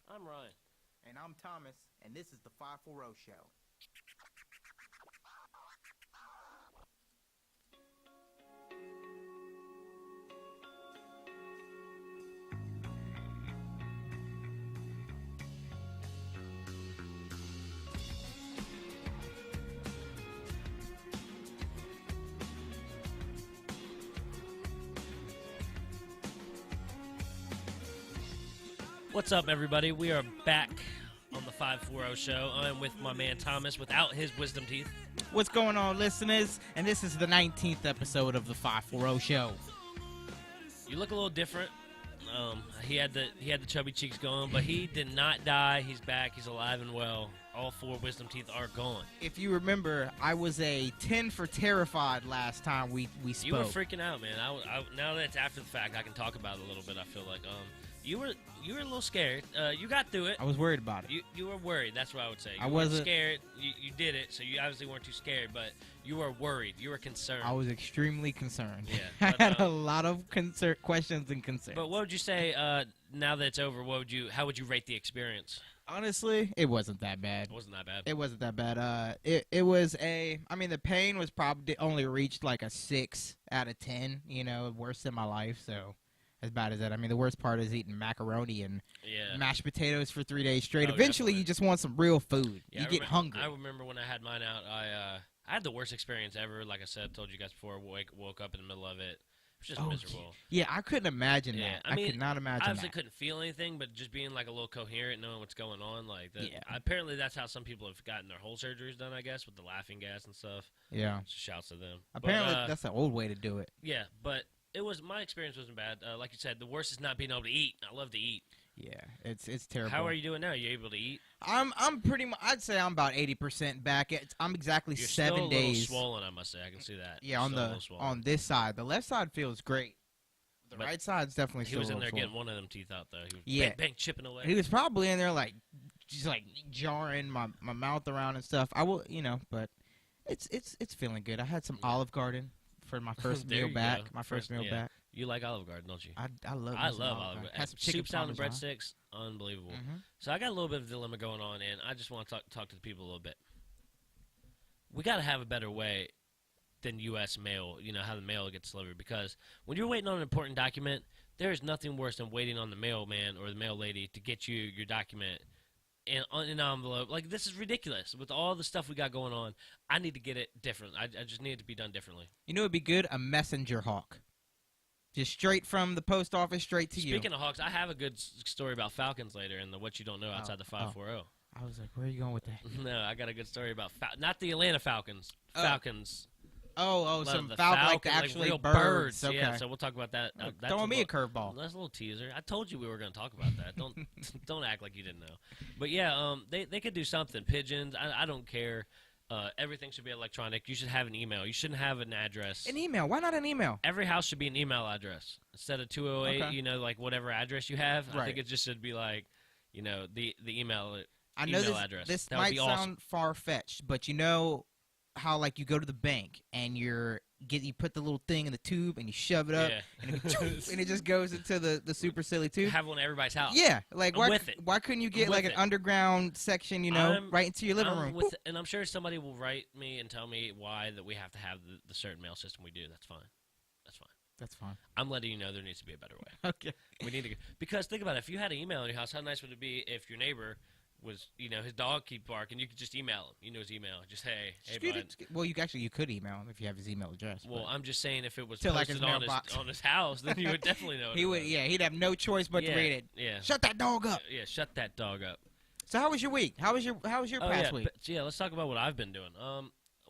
I'm Ryan. And I'm Thomas, and this is the 540 Show. What's up, everybody? We are back on the 540 Show. I'm with my man Thomas without his wisdom teeth. What's going on, listeners? And this is the 19th episode of the 540 Show. You look a little different. He had the chubby cheeks going, but he did not die. He's back. He's alive and well. All 4 wisdom teeth are gone. If you remember, I was a 10 for terrified last time we spoke. You were freaking out, man. Now that it's after the fact, I can talk about it a little bit. I feel like you were a little scared. You got through it. I was worried about it. You were worried. That's what I would say. I wasn't wasn't scared. You did it, so you obviously weren't too scared, but you were worried. You were concerned. I was extremely concerned. Yeah, I had a lot of questions and concerns. But what would you say now that it's over? How would you rate the experience? Honestly, it wasn't that bad. It wasn't that bad. It wasn't that bad. It was the pain was probably only reached like a 6 out of 10, worse than my life, so as bad as that. I mean, the worst part is eating macaroni and mashed potatoes for 3 days straight. Oh, Eventually, definitely. you just want some real food. Yeah, you get hungry. I remember when I had mine out, I had the worst experience ever. Like I said, told you guys before, woke up in the middle of it. It was just miserable. Yeah, I couldn't imagine that. I mean, could not imagine that. I obviously couldn't feel anything, but just being like a little coherent, knowing what's going on, like that. Yeah. Apparently, that's how some people have gotten their whole surgeries done, I guess, with the laughing gas and stuff. Yeah. So shouts to them. Apparently, that's the old way to do it. Yeah, but my experience wasn't bad. Like you said, the worst is not being able to eat. I love to eat. Yeah, it's terrible. How are you doing now? Are you able to eat? I'm pretty much. I'd say I'm about 80% back. I'm exactly You're 7 still a days. little swollen, I must say. I can see that. Yeah, on this side, the left side feels great. The right side's definitely still. He was in there swollen. getting one of them teeth out though. He was Yeah. bang, chipping away. He was probably in there just jarring my mouth around and stuff. I will, but it's feeling good. I had some Olive Garden for my first There meal you back. go. My first meal back. You like Olive Garden, don't you? I love. I some love Olive Olive Garden. Garden. Has some chicken Soup, salad, and parmesan. breadsticks, unbelievable. Mhm. So I got a little bit of a dilemma going on, and I just want to talk to the people a little bit. We got to have a better way than U.S. mail, how the mail gets delivered, because when you're waiting on an important document, there is nothing worse than waiting on the mailman or the mail lady to get you your document in an envelope. Like, this is ridiculous. With all the stuff we got going on, I need to get it different. I just need it to be done differently. You know, it'd be good, a messenger hawk. Just straight from the post office straight to you. Speaking of hawks, I have a good story about falcons later in the What You Don't Know Outside the 540. I was like, where are you going with that? No, I got a good story about not the Atlanta Falcons. Oh. Falcons. Some the falcon, like falcon, actually real birds. Okay. Yeah, so we'll talk about that. That's Throwing me a curveball. That's a little teaser. I told you we were going to talk about that. Don't act like you didn't know. But yeah, they could do something. Pigeons. I don't care. Everything should be electronic. You should have an email. You shouldn't have an address. An email? Why not an email? Every house should be an email address instead of 208. Okay. Like whatever address you have. Right. I think it just should be like, the email. I know email address. this That would might be sound awesome. far-fetched, but you know how you go to the bank and you put the little thing in the tube and you shove it up Yeah. and it just goes into the super silly tube. Have one at everybody's house. Yeah, I'm with it. Why couldn't you get I'm with an it. underground section, right into your living room? And I'm sure somebody will write me and tell me why that we have to have the certain mail system we do. That's fine. That's fine. I'm letting you know there needs to be a better way. Okay. We need to, because think about it. If you had an email in your house, how nice would it be if your neighbor was, his dog keep barking, you could just email him. You know his email. Just, hey, bud. Well, you could email him if you have his email address. Well, I'm just saying if it was To, posted his on mailbox. his house, then you would definitely know. He would. Yeah, he'd have no choice but to read it. Yeah. Shut that dog up. Yeah, shut that dog up. So how was your week? How was your past week? Yeah, let's talk about what I've been doing.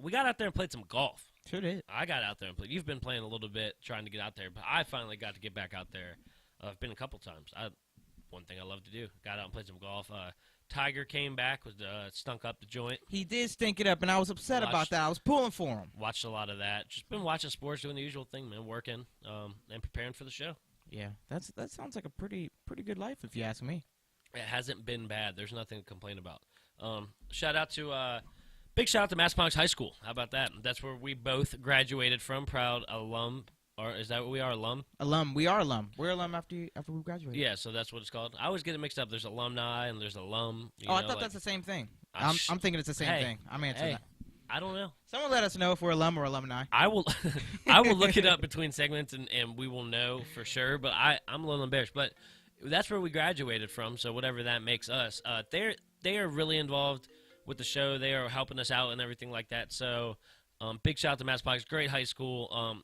We got out there and played some golf. Sure did. I got out there and played. You've been playing a little bit, trying to get out there, but I finally got to get back out there. I've been a couple times. One thing I love to do. Got out and played some golf. Tiger came back, stunk up the joint. He did stink it up, and I was upset about that. I was pulling for him. Watched a lot of that. Just been watching sports, doing the usual thing, man. Working, and preparing for the show. Yeah, that sounds like a pretty good life, if you ask me. It hasn't been bad. There's nothing to complain about. Big shout out to Massaponax High School. How about that? That's where we both graduated from. Proud alum Or is that what we are, alum? Alum. We are alum. We're alum after we graduated. Yeah, so that's what it's called. I always get it mixed up. There's alumni and there's alum. I thought that's the same thing. I'm thinking it's the same thing. I'm answering that. I don't know. Someone let us know if we're alum or alumni. I will I will look it up between segments and we will know for sure. But I'm a little embarrassed. But that's where we graduated from, so whatever that makes us. They are really involved with the show. They are helping us out and everything like that. So big shout out to Mass Parks. Great high school.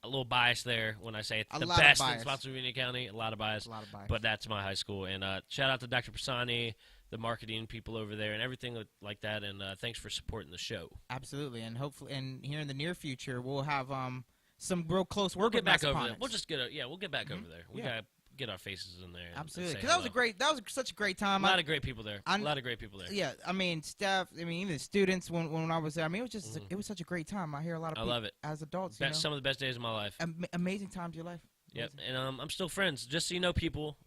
A little bias there when I say it's the best in Spotsylvania County. A lot of bias. But that's my high school. And shout out to Dr. Pisani, the marketing people over there, and everything like that. And thanks for supporting the show. Absolutely. And hopefully, and here in the near future, we'll have some real close work. We'll get back over there. We'll just we'll get back over there. We gotta get our faces in there. Absolutely. Because that was such a great time. A lot of great people there. Yeah, I mean, staff. I mean, even students. When I was there, I mean, it was such a great time. I hear a lot of people. I love it. As adults, some of the best days of my life. Amazing times of your life. Yep, and I'm still friends. Just so you know, people,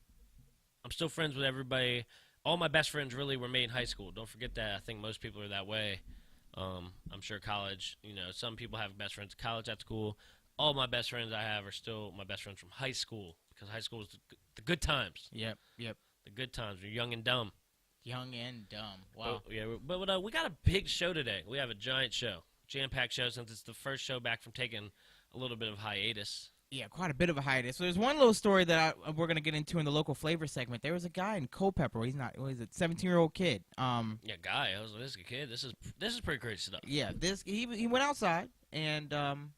I'm still friends with everybody. All my best friends really were made in high school. Don't forget that. I think most people are that way. I'm sure college. Some people have best friends at college, at school. All my best friends I have are still my best friends from high school. Because high school is the good times. Yep. The good times. You're young and dumb. Young and dumb. Wow. But we got a big show today. We have a giant show. Jam-packed show since it's the first show back from taking a little bit of hiatus. Yeah, quite a bit of a hiatus. So there's one little story that we're going to get into in the local flavor segment. There was a guy in Culpeper. He's not, what is it, 17-year-old kid. Guy. I was like, this is a kid. This is pretty crazy stuff. Yeah, he went outside, and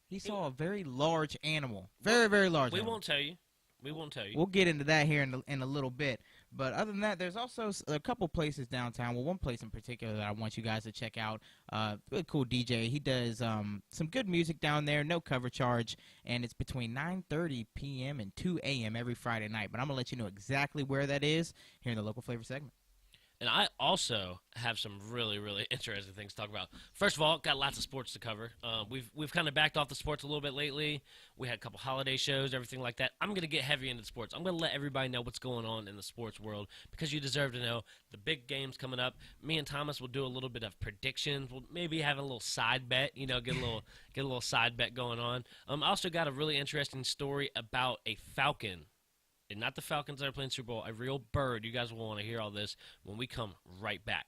he saw a very large animal. Very, very large animal. We won't tell you. We'll get into that here in a little bit. But other than that, there's also a couple places downtown. Well, one place in particular that I want you guys to check out. Really cool DJ. He does some good music down there, no cover charge, and it's between 9:30 p.m. and 2 a.m. every Friday night. But I'm going to let you know exactly where that is here in the local flavor segment. And I also have some really, really interesting things to talk about. First of all, got lots of sports to cover. We've kind of backed off the sports a little bit lately. We had a couple holiday shows, everything like that. I'm going to get heavy into sports. I'm going to let everybody know what's going on in the sports world because you deserve to know. The big game's coming up. Me and Thomas will do a little bit of predictions. We'll maybe have a little side bet, get a little side bet going on. I also got a really interesting story about a falcon. And not the Falcons that are playing Super Bowl, a real bird. You guys will want to hear all this when we come right back.